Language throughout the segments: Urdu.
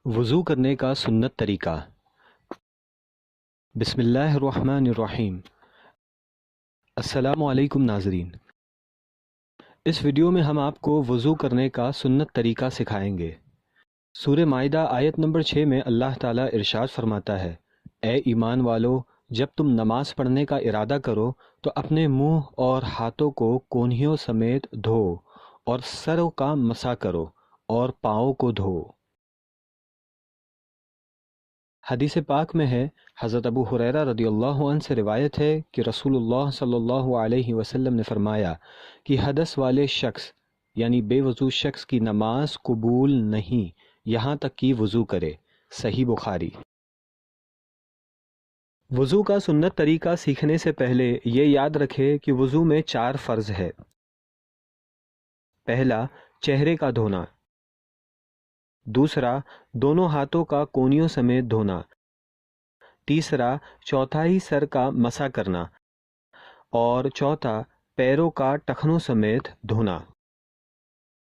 وضو کرنے کا سنت طریقہ۔ بسم اللہ الرحمن الرحیم۔ السلام علیکم ناظرین، اس ویڈیو میں ہم آپ کو وضو کرنے کا سنت طریقہ سکھائیں گے۔ سورہ مائدہ آیت نمبر 6 میں اللہ تعالیٰ ارشاد فرماتا ہے، اے ایمان والو، جب تم نماز پڑھنے کا ارادہ کرو تو اپنے منہ اور ہاتھوں کو کونہیوں سمیت دھو اور سروں کا مسح کرو اور پاؤں کو دھو۔ حدیث پاک میں ہے، حضرت ابو ہریرہ رضی اللہ عنہ سے روایت ہے کہ رسول اللہ صلی اللہ علیہ وسلم نے فرمایا کہ حدث والے شخص یعنی بے وضو شخص کی نماز قبول نہیں یہاں تک کہ وضو کرے۔ صحیح بخاری۔ وضو کا سنت طریقہ سیکھنے سے پہلے یہ یاد رکھے کہ وضو میں 4 فرض ہے۔ پہلا، چہرے کا دھونا۔ دوسرا، دونوں ہاتھوں کا کونیوں سمیت دھونا۔ تیسرا، چوتھائی سر کا مسح کرنا، اور چوتھا، پیروں کا ٹخنوں سمیت دھونا۔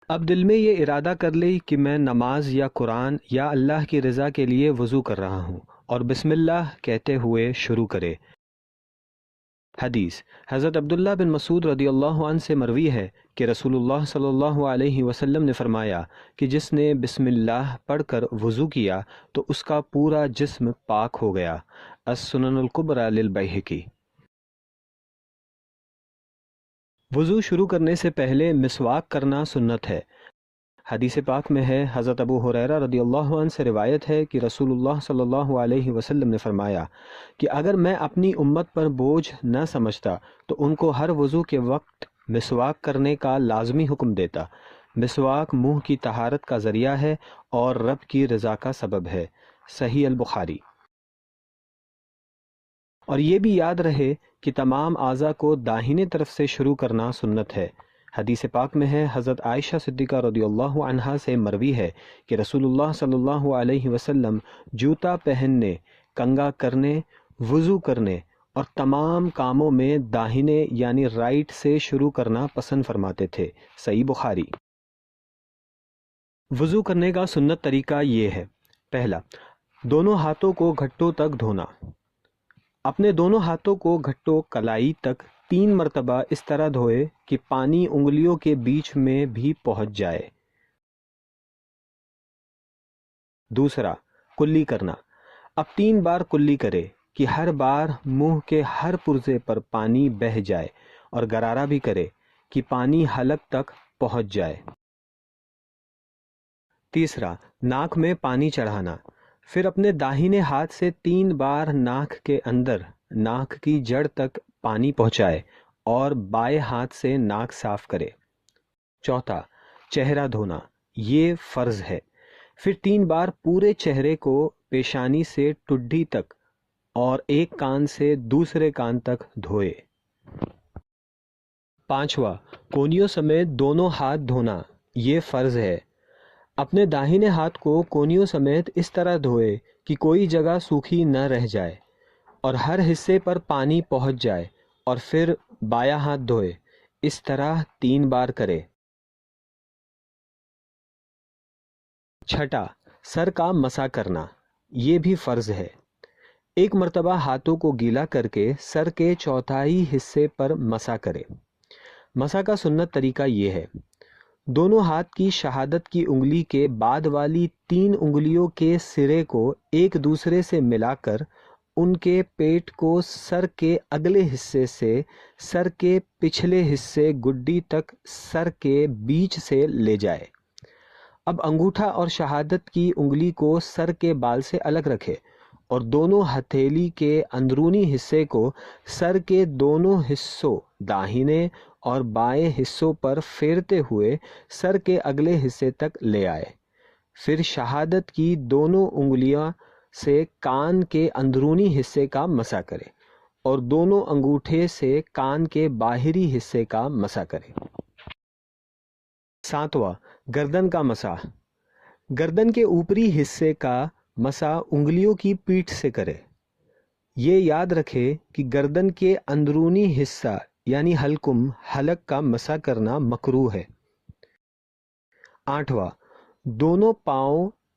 اب دل میں یہ ارادہ کر لیں کہ میں نماز یا قرآن یا اللہ کی رضا کے لیے وضو کر رہا ہوں، اور بسم اللہ کہتے ہوئے شروع کرے۔ حدیث حضرت عبداللہ بن مسعود رضی اللہ عنہ سے مروی ہے کہ رسول اللہ صلی اللہ علیہ وسلم نے فرمایا کہ جس نے بسم اللہ پڑھ کر وضو کیا تو اس کا پورا جسم پاک ہو گیا۔ السنن الکبریٰ للبیہقی۔ وضو شروع کرنے سے پہلے مسواک کرنا سنت ہے۔ حدیث پاک میں ہے، حضرت ابو ہریرہ رضی اللہ عنہ سے روایت ہے کہ رسول اللہ صلی اللہ علیہ وسلم نے فرمایا کہ اگر میں اپنی امت پر بوجھ نہ سمجھتا تو ان کو ہر وضو کے وقت مسواک کرنے کا لازمی حکم دیتا۔ مسواک منہ کی طہارت کا ذریعہ ہے اور رب کی رضا کا سبب ہے۔ صحیح البخاری۔ اور یہ بھی یاد رہے کہ تمام اعضاء کو داہنے طرف سے شروع کرنا سنت ہے۔ حدیث پاک میں ہے، حضرت عائشہ صدیقہ رضی اللہ عنہا سے مروی ہے کہ رسول اللہ صلی اللہ علیہ وسلم جوتا پہننے، کنگھا کرنے، وضو کرنے اور تمام کاموں میں داہنے یعنی رائٹ سے شروع کرنا پسند فرماتے تھے۔ صحیح بخاری۔ وضو کرنے کا سنت طریقہ یہ ہے۔ پہلا، دونوں ہاتھوں کو گھٹوں تک دھونا۔ اپنے دونوں ہاتھوں کو گھٹوں کلائی تک 3 مرتبہ اس طرح دھوئے کہ پانی انگلیوں کے بیچ میں بھی پہنچ جائے۔ دوسرا، کلی کرنا۔ اب 3 بار کلی کرے کہ ہر بار منہ کے ہر پرزے پر پانی بہہ جائے، اور غرارہ بھی کرے کہ پانی حلق تک پہنچ جائے۔ تیسرا، ناک میں پانی چڑھانا۔ پھر اپنے داہنے ہاتھ سے 3 بار ناک کے اندر ناک کی جڑ تک پانی پہنچائے اور بائیں ہاتھ سے ناک صاف کرے۔ چوتھا، چہرہ دھونا۔ یہ فرض ہے۔ پھر 3 بار پورے چہرے کو پیشانی سے ٹڈی تک اور ایک کان سے دوسرے کان تک دھوئے۔ پانچواں، کونیوں سمیت دونوں ہاتھ دھونا۔ یہ فرض ہے۔ اپنے داہنے ہاتھ کو کونیوں سمیت اس طرح دھوئے کہ کوئی جگہ سوکھی نہ رہ جائے اور ہر حصے پر پانی پہنچ جائے، اور پھر بایاں ہاتھ دھوئے۔ اس طرح 3 بار کرے۔ چھٹا، سر کا مسح کرنا۔ یہ بھی فرض ہے۔ 1 مرتبہ ہاتھوں کو گیلا کر کے سر کے چوتھائی حصے پر مسح کرے۔ مسح کا سنت طریقہ یہ ہے، دونوں ہاتھ کی شہادت کی انگلی کے بعد والی 3 انگلیوں کے سرے کو ایک دوسرے سے ملا کر ان کے پیٹ کو سر کے اگلے حصے سے سر کے پچھلے حصے گڈی تک سر کے بیچ سے لے جائے۔ اب انگوٹھا اور شہادت کی انگلی کو سر کے بال سے الگ رکھے اور دونوں ہتھیلی کے اندرونی حصے کو سر کے دونوں حصوں داہنے اور بائیں حصوں پر پھیرتے ہوئے سر کے اگلے حصے تک لے آئے۔ پھر شہادت کی دونوں انگلیاں سے کان کے اندرونی حصے کا مسح کرے اور دونوں انگوٹھے سے کان کے باہری حصے کا مسح کرے۔ ساتواں، گردن کا مسح۔ گردن کے اوپری حصے کا مسح انگلیوں کی پیٹھ سے کرے۔ یہ یاد رکھے کہ گردن کے اندرونی حصہ یعنی حلقم حلق کا مسح کرنا مکروہ ہے۔ 8واں، دونوں پاؤں